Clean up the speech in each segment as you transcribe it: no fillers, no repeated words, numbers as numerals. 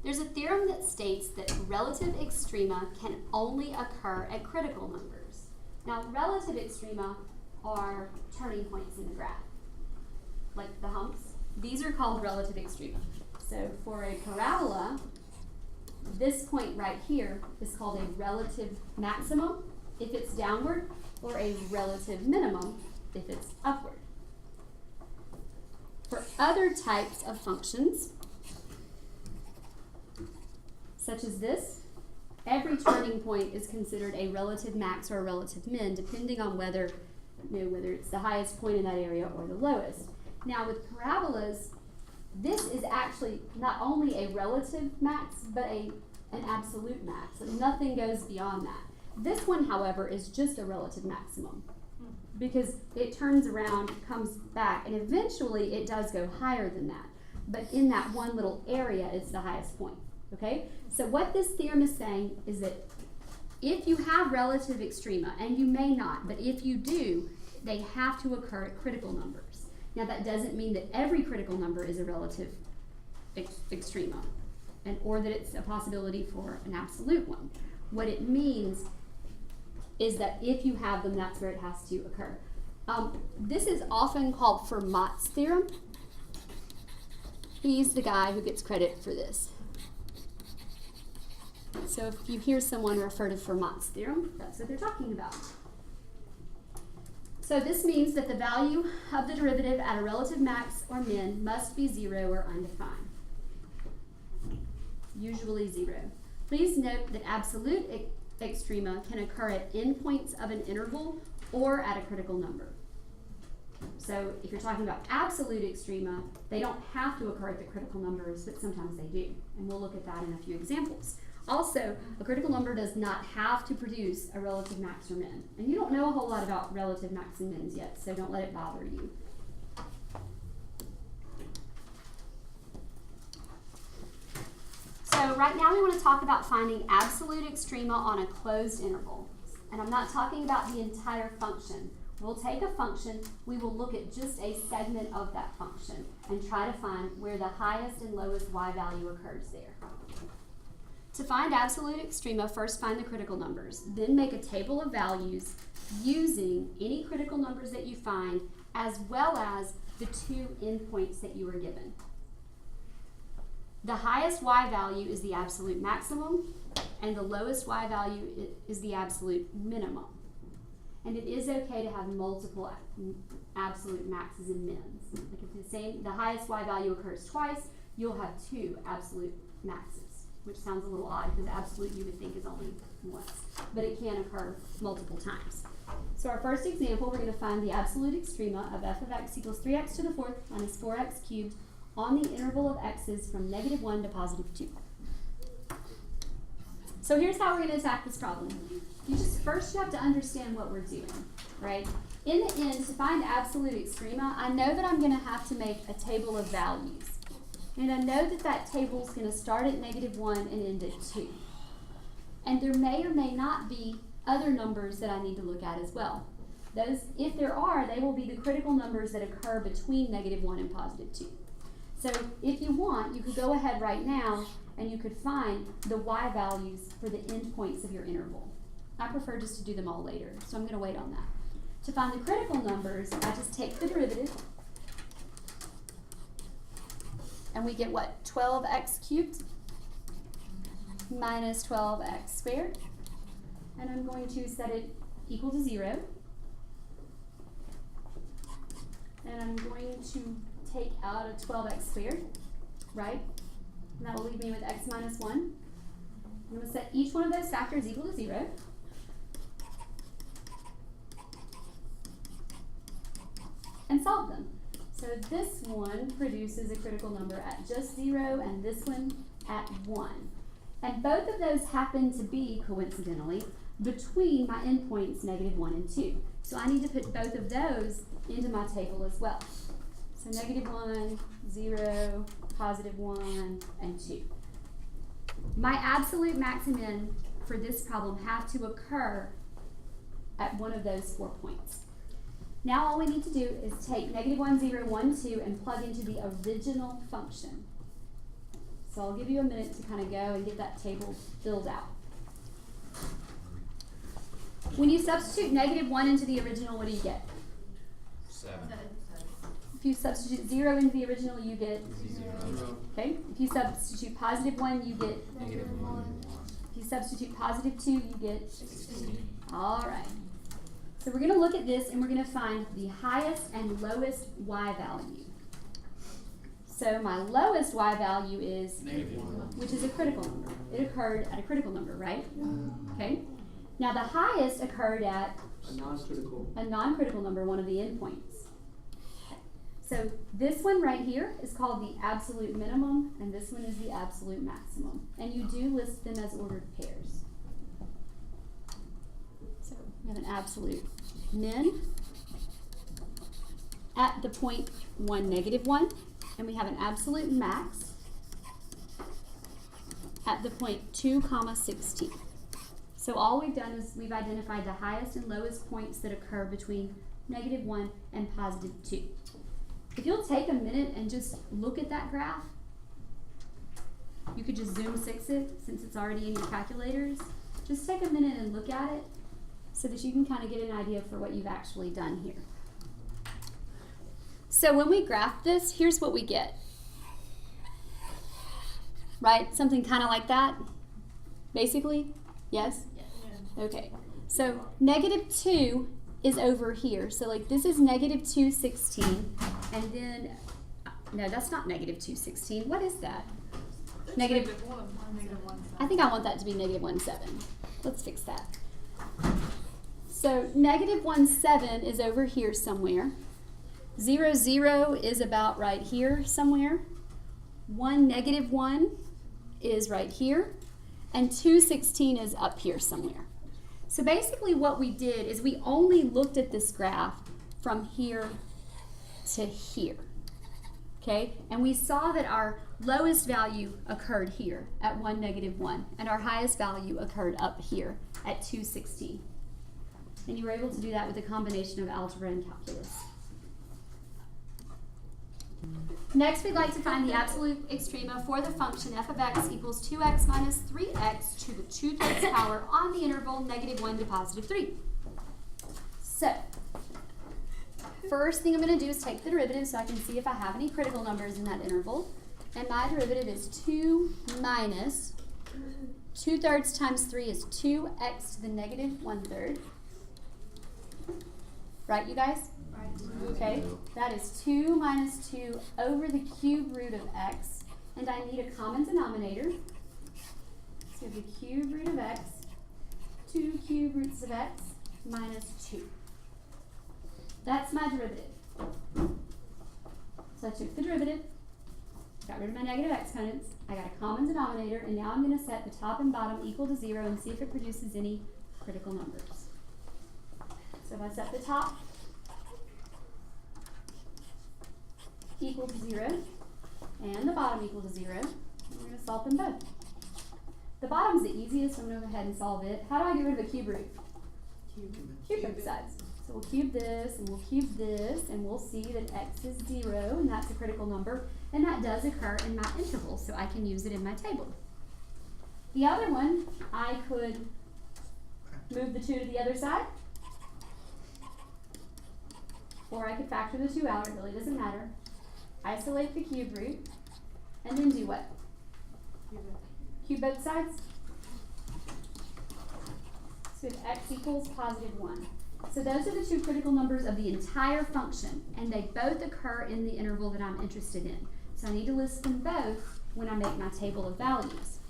There's a theorem that states that relative extrema can only occur at critical numbers. Now, relative extrema are turning points in the graph, like the humps. These are called relative extrema. So for a parabola, this point right here is called a relative maximum if it's downward, or a relative minimum if it's upward. For other types of functions, such as this, every turning point is considered a relative max or a relative min, depending on whether it's the highest point in that area or the lowest. Now with parabolas, this is actually not only a relative max, but an absolute max. So nothing goes beyond that. This one, however, is just a relative maximum because it turns around, comes back, and eventually it does go higher than that. But in that one little area, it's the highest point. Okay? So what this theorem is saying is that if you have relative extrema, and you may not, but if you do, they have to occur at critical numbers. Now that doesn't mean that every critical number is a relative extrema, or that it's a possibility for an absolute one. What it means is that if you have them, that's where it has to occur. This is often called Fermat's theorem. He's the guy who gets credit for this. So if you hear someone refer to Fermat's theorem, that's what they're talking about. So this means that the value of the derivative at a relative max or min must be 0 or undefined. Usually 0. Please note that absolute extrema can occur at endpoints of an interval or at a critical number. So if you're talking about absolute extrema, they don't have to occur at the critical numbers, but sometimes they do. And we'll look at that in a few examples. Also, a critical number does not have to produce a relative max or min. And you don't know a whole lot about relative max and mins yet, so don't let it bother you. So right now we want to talk about finding absolute extrema on a closed interval. And I'm not talking about the entire function. We'll take a function, we will look at just a segment of that function and try to find where the highest and lowest y value occurs there. To find absolute extrema, first find the critical numbers, then make a table of values using any critical numbers that you find as well as the two endpoints that you were given. The highest y value is the absolute maximum, and the lowest y value is the absolute minimum. And it is okay to have multiple absolute maxes and mins. Like if the highest y value occurs twice, you'll have two absolute maxes, which sounds a little odd because absolute you would think is only once, but it can occur multiple times. So our first example, we're going to find the absolute extrema of f of x equals 3x to the fourth minus 4x cubed on the interval of x's from -1 to +2. So here's how we're going to attack this problem. First you have to understand what we're doing, right? In the end, to find absolute extrema, I know that I'm going to have to make a table of values. And I know that that table is going to start at -1 and end at 2. And there may or may not be other numbers that I need to look at as well. Those, if there are, they will be the critical numbers that occur between -1 and +2. So if you want, you could go ahead right now and you could find the y values for the endpoints of your interval. I prefer just to do them all later, so I'm going to wait on that. To find the critical numbers, I just take the derivative, and we get what? 12x cubed minus 12x squared. And I'm going to set it equal to 0. And I'm going to take out a 12x squared, right? And that will leave me with x minus 1. I'm going to set each one of those factors equal to 0. And solve them. So this one produces a critical number at just 0 and this one at 1. And both of those happen to be, coincidentally, between my endpoints -1 and 2. So I need to put both of those into my table as well. So -1, 0, +1, and 2. My absolute max and min for this problem have to occur at one of those 4 points. Now all we need to do is take -1, 0, 1, 2 and plug into the original function. So I'll give you a minute to kind of go and get that table filled out. When you substitute -1 into the original, what do you get? 7. If you substitute 0 into the original, you get 0. Okay. If you substitute +1, you get -1. If you substitute +2, you get 16. All right. So we're going to look at this and we're going to find the highest and lowest y value. So my lowest y value is -1. which is a critical number. It occurred at a critical number, right? Okay. Now the highest occurred at a non-critical number, one of the endpoints. So this one right here is called the absolute minimum, and this one is the absolute maximum. And you do list them as ordered pairs. So we have an absolute min at the point 1, -1, and we have an absolute max at the point 2, 16. So all we've done is we've identified the highest and lowest points that occur between -1 and +2. If you'll take a minute and just look at that graph, you could just zoom 6 it since it's already in your calculators. Just take a minute and look at it so that you can kind of get an idea for what you've actually done here. So when we graph this, here's what we get. Right? Something kind of like that, basically? Yes? Okay. So -2 is over here. So like this is -216, and then, no, that's not -216. What is that? I think I want that to be -17. Let's fix that. So -17 is over here somewhere. 0, 0 is about right here somewhere. 1, -1 is right here. And 216 is up here somewhere. So basically what we did is we only looked at this graph from here to here. Okay? And we saw that our lowest value occurred here at 1, -1, and our highest value occurred up here at 216. And you were able to do that with a combination of algebra and calculus. Next, we'd like to find the absolute extrema for the function f of x equals 2x minus 3x to the 2/3 power on the interval -1 to +3. So, first thing I'm going to do is take the derivative so I can see if I have any critical numbers in that interval. And my derivative is 2 minus 2/3 times 3 is 2x to the -1/3. Right, you guys? Okay, that is 2 minus 2 over the cube root of x, and I need a common denominator. So the cube root of x, 2 cube roots of x minus 2. That's my derivative. So I took the derivative, got rid of my negative exponents, I got a common denominator, and now I'm going to set the top and bottom equal to 0 and see if it produces any critical numbers. So if I set the top equal to 0 and the bottom equal to 0, we're going to solve them both. The bottom's the easiest, so I'm going to go ahead and solve it. How do I get rid of a cube root? Cube both sides. So we'll cube this and we'll cube this, and we'll see that x is 0, and that's a critical number, and that does occur in my interval, so I can use it in my table. The other one, I could move the 2 to the other side, or I could factor the 2 out, it really doesn't matter. Isolate the cube root, and then do what? Cube both sides. So if x equals +1. So those are the 2 critical numbers of the entire function, and they both occur in the interval that I'm interested in. So I need to list them both when I make my table of values.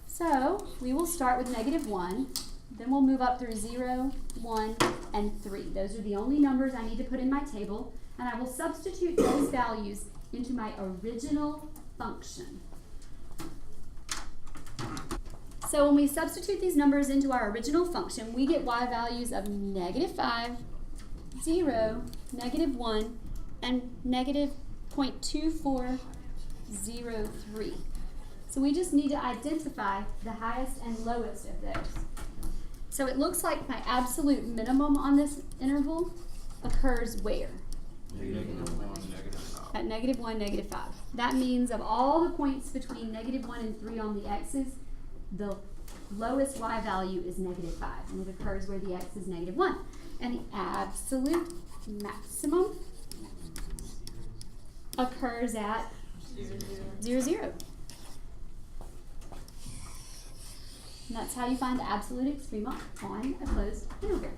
So we will start with -1. Then we'll move up through 0, 1, and 3. Those are the only numbers I need to put in my table, and I will substitute those values into my original function. So when we substitute these numbers into our original function, we get y values of -5, 0, -1, and -0.2403. So we just need to identify the highest and lowest of those. So it looks like my absolute minimum on this interval occurs where? at -1, -5. That means of all the points between -1 and 3 on the x's, the lowest y value is -5, and it occurs where the x is -1. And the absolute maximum occurs at 0, 0. And that's how you find the absolute extrema on a closed interval.